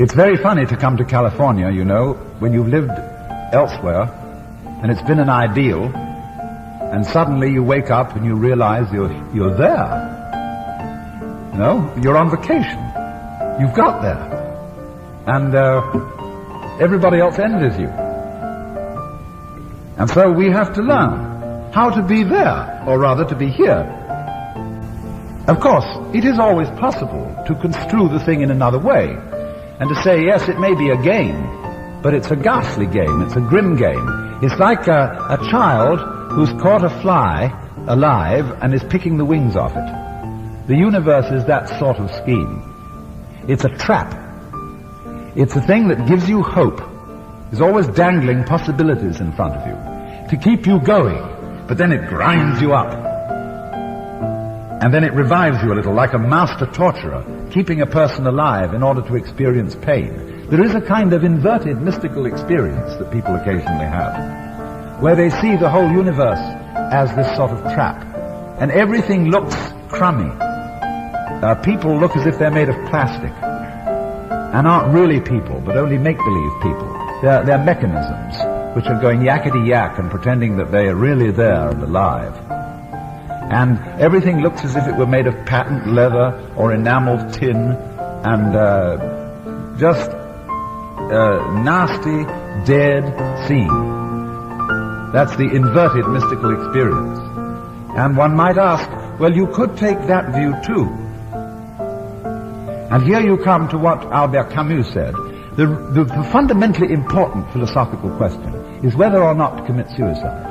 It's very funny to come to California, you know, when you've lived elsewhere and it's been an ideal, and suddenly you wake up and you realize you're there. You know, you're on vacation. You've got there. And everybody else envies you. And so we have to learn how to be there, or rather to be here. Of course, it is always possible to construe the thing in another way, and to say, yes, it may be a game, but it's a ghastly game, it's a grim game. It's like a child who's caught a fly alive and is picking the wings off it. The universe is that sort of scheme. It's a trap. It's a thing that gives you hope. There's always dangling possibilities in front of you to keep you going, but then it grinds you up. And then it revives you a little, like a master torturer, keeping a person alive in order to experience pain. There is a kind of inverted mystical experience that people occasionally have, where they see the whole universe as this sort of trap, and everything looks crummy. People look as if they're made of plastic, and aren't really people, but only make-believe people. They're mechanisms which are going yakety-yak and pretending that they are really there and alive. And everything looks as if it were made of patent leather or enameled tin, and just a nasty, dead scene. That's the inverted mystical experience. And one might ask, well, you could take that view too. And here you come to what Albert Camus said. The fundamentally important philosophical question is whether or not to commit suicide.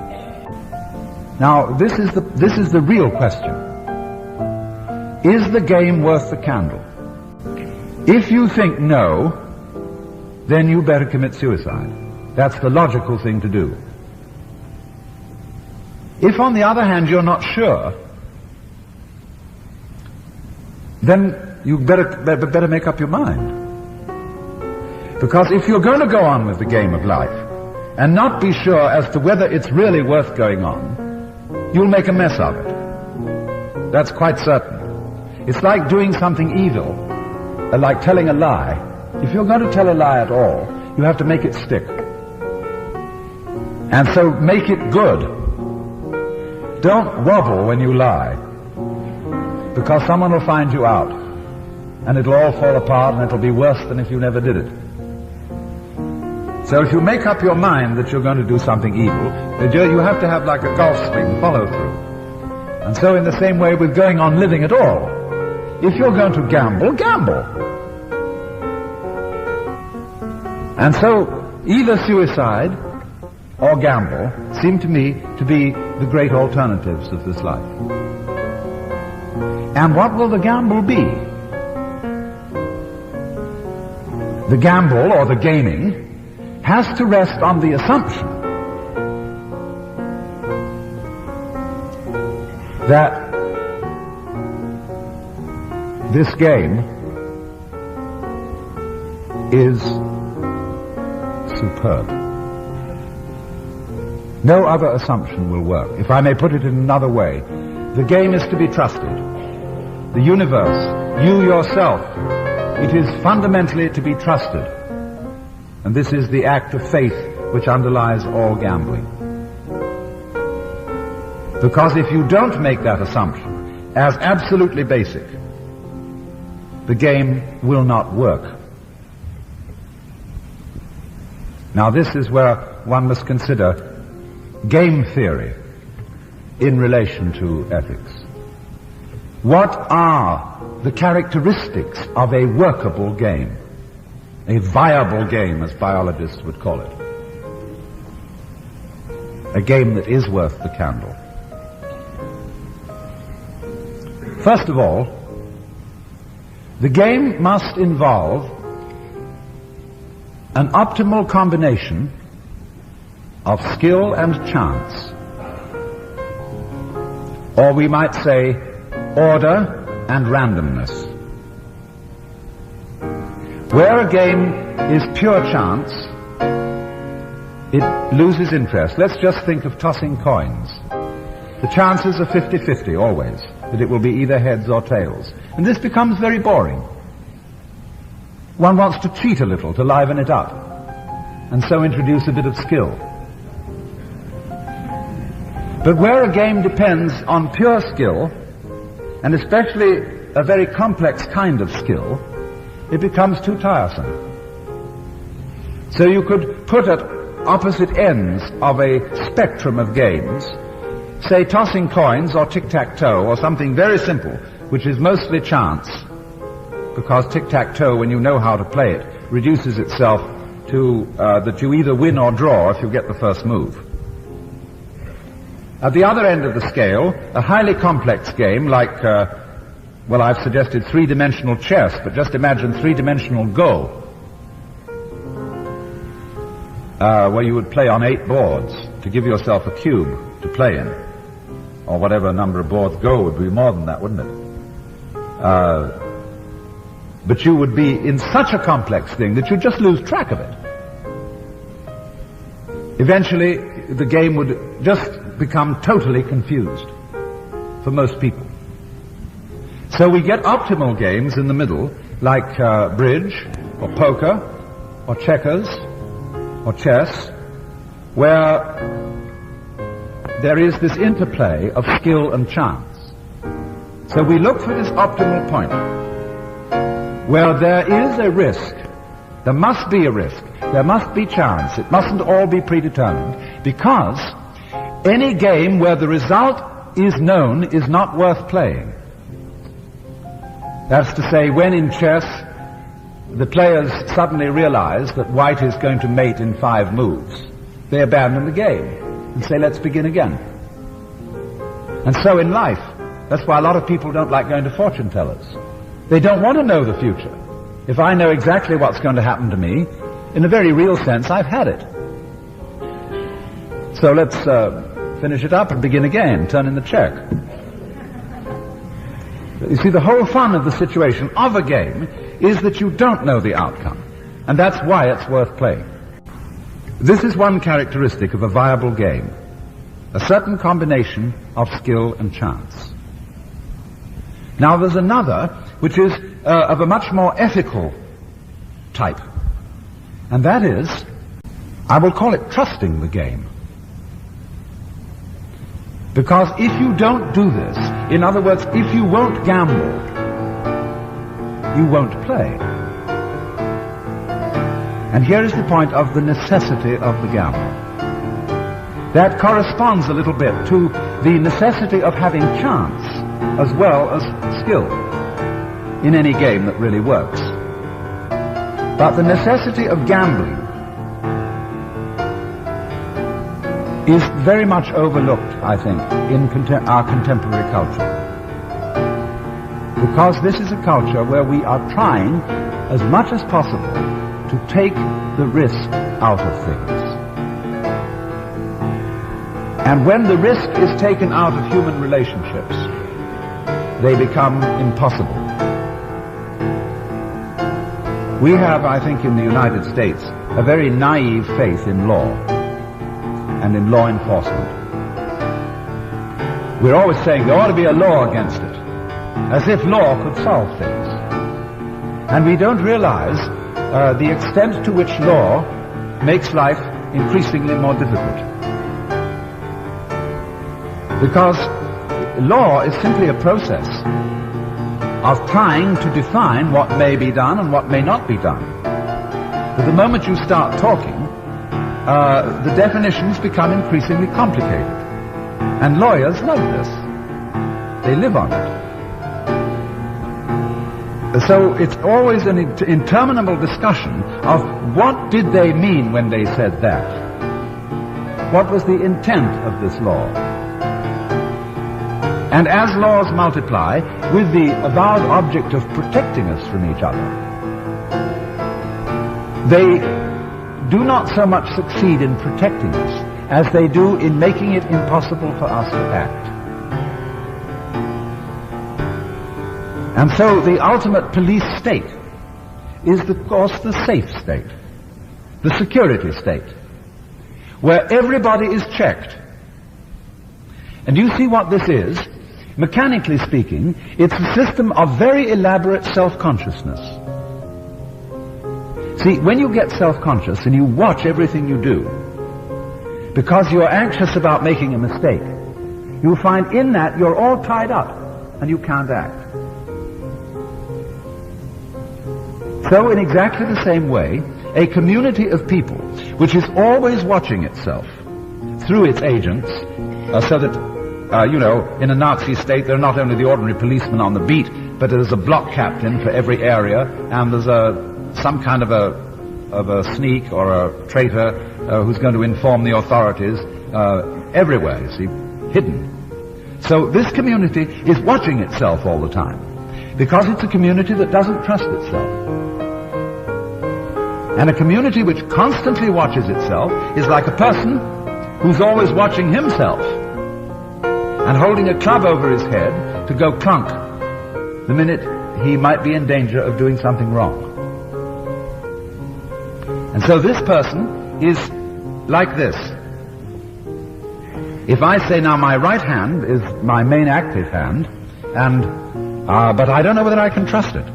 Now, this is the real question. Is the game worth the candle? If you think no, then you better commit suicide. That's the logical thing to do. If, on the other hand, you're not sure, then you better make up your mind. Because if you're going to go on with the game of life and not be sure as to whether it's really worth going on, you'll make a mess of it. That's quite certain. It's like doing something evil, like telling a lie. If you're going to tell a lie at all, you have to make it stick. And so make it good. Don't wobble when you lie, because someone will find you out, and it'll all fall apart, and it'll be worse than if you never did it. So if you make up your mind that you're going to do something evil, you have to have like a golf swing follow through. And so in the same way with going on living at all, if you're going to gamble, gamble. And so either suicide or gamble seem to me to be the great alternatives of this life. And what will the gamble be? The gamble, or the gaming, has to rest on the assumption that this game is superb. No other assumption will work. If I may put it in another way, the game is to be trusted. The universe, you yourself, it is fundamentally to be trusted. And this is the act of faith which underlies all gambling. Because if you don't make that assumption as absolutely basic, the game will not work. Now this is where one must consider game theory in relation to ethics. What are the characteristics of a workable game? A viable game, as biologists would call it. A game that is worth the candle. First of all, the game must involve an optimal combination of skill and chance. Or we might say order and randomness. Where a game is pure chance, it loses interest. Let's just think of tossing coins. The chances are 50-50 always, that it will be either heads or tails. And this becomes very boring. one wants to cheat a little to liven it up, and so introduce a bit of skill. But where a game depends on pure skill, and especially a very complex kind of skill, it becomes too tiresome. So you could put at opposite ends of a spectrum of games, say tossing coins or tic-tac-toe or something very simple, which is mostly chance, because tic-tac-toe, when you know how to play it, reduces itself to that you either win or draw if you get the first move. At the other end of the scale, a highly complex game like, well, I've suggested three-dimensional chess, but just imagine three-dimensional Go, where you would play on 8 boards to give yourself a cube to play in, or whatever number of boards. Go would be more than that, wouldn't it? But you would be in such a complex thing that you'd just lose track of it. Eventually, the game would just become totally confused for most people. So we get optimal games in the middle, like bridge, or poker, or checkers, or chess, where there is this interplay of skill and chance. So we look for this optimal point, where there is a risk. There must be a risk. There must be chance. It mustn't all be predetermined, because any game where the result is known is not worth playing. That's to say, when in chess the players suddenly realize that white is going to mate in 5 moves, they abandon the game and say, let's begin again. And so in life, that's why a lot of people don't like going to fortune tellers. They don't want to know the future. If I know exactly what's going to happen to me, in a very real sense, I've had it. So let's finish it up and begin again, turn in the check. You see, the whole fun of the situation of a game is that you don't know the outcome, and that's why it's worth playing. This is one characteristic of a viable game, a certain combination of skill and chance. Now there's another, which is of a much more ethical type, and that is, I will call it trusting the game. Because if you don't do this, in other words, if you won't gamble, you won't play. And here is the point of the necessity of the gamble. That corresponds a little bit to the necessity of having chance as well as skill in any game that really works. But the necessity of gambling is very much overlooked, I think, in our contemporary culture. Because this is a culture where we are trying, as much as possible, to take the risk out of things. And when the risk is taken out of human relationships, they become impossible. We have, I think, in the United States, a very naive faith in law and in law enforcement. We're always saying there ought to be a law against it, as if law could solve things. And we don't realize the extent to which law makes life increasingly more difficult. Because law is simply a process of trying to define what may be done and what may not be done. But the moment you start talking, the definitions become increasingly complicated. And lawyers love this. They live on it. So it's always an interminable discussion of what did they mean when they said that? What was the intent of this law? And as laws multiply, with the avowed object of protecting us from each other, they do not so much succeed in protecting us as they do in making it impossible for us to act. And so the ultimate police state is, of course, the safe state, the security state, where everybody is checked. And you see what this is? Mechanically speaking, it's a system of very elaborate self-consciousness. See, when you get self-conscious and you watch everything you do, because you're anxious about making a mistake, you'll find in that you're all tied up and you can't act. So in exactly the same way, a community of people which is always watching itself through its agents, so that, in a Nazi state there are not only the ordinary policemen on the beat, but there's a block captain for every area, and there's some kind of a sneak or a traitor who's going to inform the authorities everywhere, you see, hidden. So this community is watching itself all the time, because it's a community that doesn't trust itself. And a community which constantly watches itself is like a person who's always watching himself and holding a club over his head to go clunk the minute he might be in danger of doing something wrong. And so this person is like this. If I say now my right hand is my main active hand, and but I don't know whether I can trust it.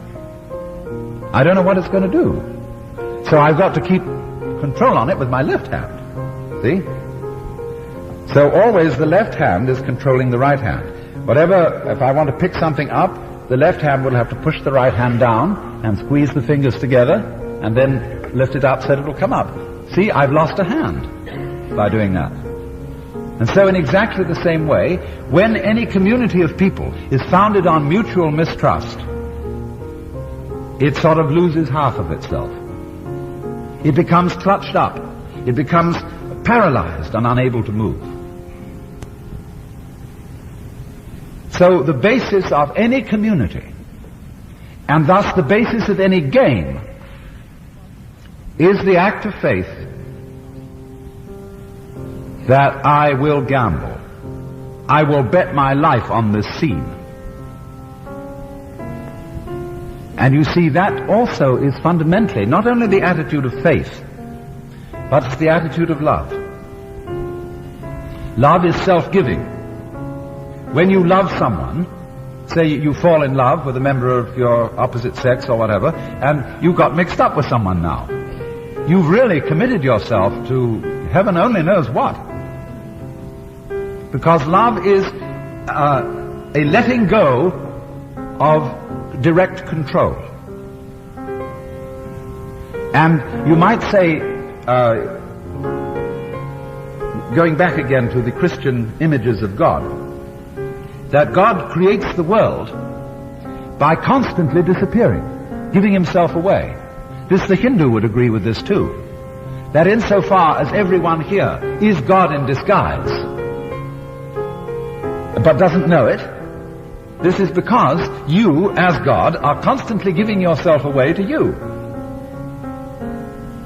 I don't know what it's going to do. So I've got to keep control on it with my left hand. See? So always the left hand is controlling the right hand. If I want to pick something up, the left hand will have to push the right hand down and squeeze the fingers together and then lift it up so that it will come up. See, I've lost a hand by doing that. And so in exactly the same way, when any community of people is founded on mutual mistrust, it sort of loses half of itself. It becomes clutched up. It becomes paralyzed and unable to move. So the basis of any community, and thus the basis of any game, is the act of faith that I will gamble. I will bet my life on this scene. And you see, that also is fundamentally not only the attitude of faith, but it's the attitude of love. Love is self-giving. When you love someone, say you fall in love with a member of your opposite sex or whatever, and you got mixed up with someone now, you've really committed yourself to heaven only knows what. Because love is a letting go of direct control. And you might say, going back again to the Christian images of God, that God creates the world by constantly disappearing, giving himself away. The Hindu would agree with this too. That insofar as everyone here is God in disguise, but doesn't know it, this is because you, as God, are constantly giving yourself away to you.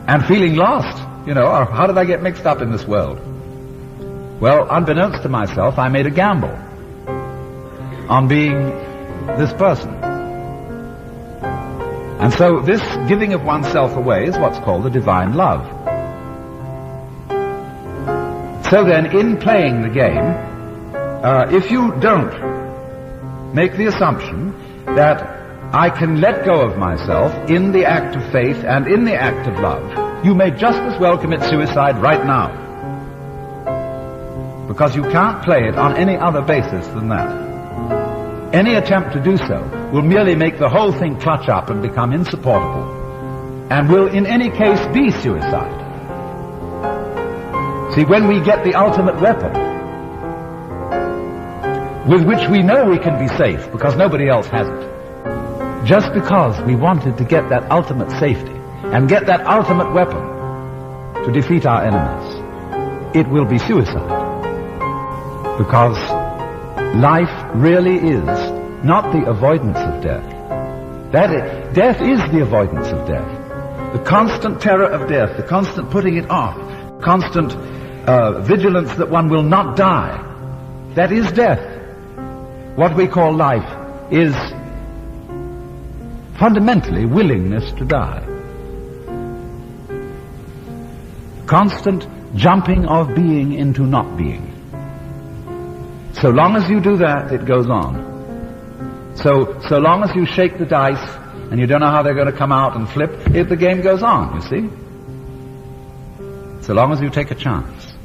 And feeling lost, or how did I get mixed up in this world? Well, unbeknownst to myself, I made a gamble on being this person. And so this giving of oneself away is what's called the divine love. So then, in playing the game, if you don't make the assumption that I can let go of myself in the act of faith and in the act of love, you may just as well commit suicide right now. Because you can't play it on any other basis than that. Any attempt to do so will merely make the whole thing clutch up and become insupportable, and will in any case be suicide. See, when we get the ultimate weapon, with which we know we can be safe because nobody else has it, just because we wanted to get that ultimate safety and get that ultimate weapon to defeat our enemies, it will be suicide. Because life really is not the avoidance of death. Death is the avoidance of death. The constant terror of death, the constant putting it off, constant vigilance that one will not die, that is death. What we call life is fundamentally willingness to die. Constant jumping of being into not being. So long as you do that, it goes on. So long as you shake the dice and you don't know how they're going to come out and flip, the game goes on, you see? So long as you take a chance.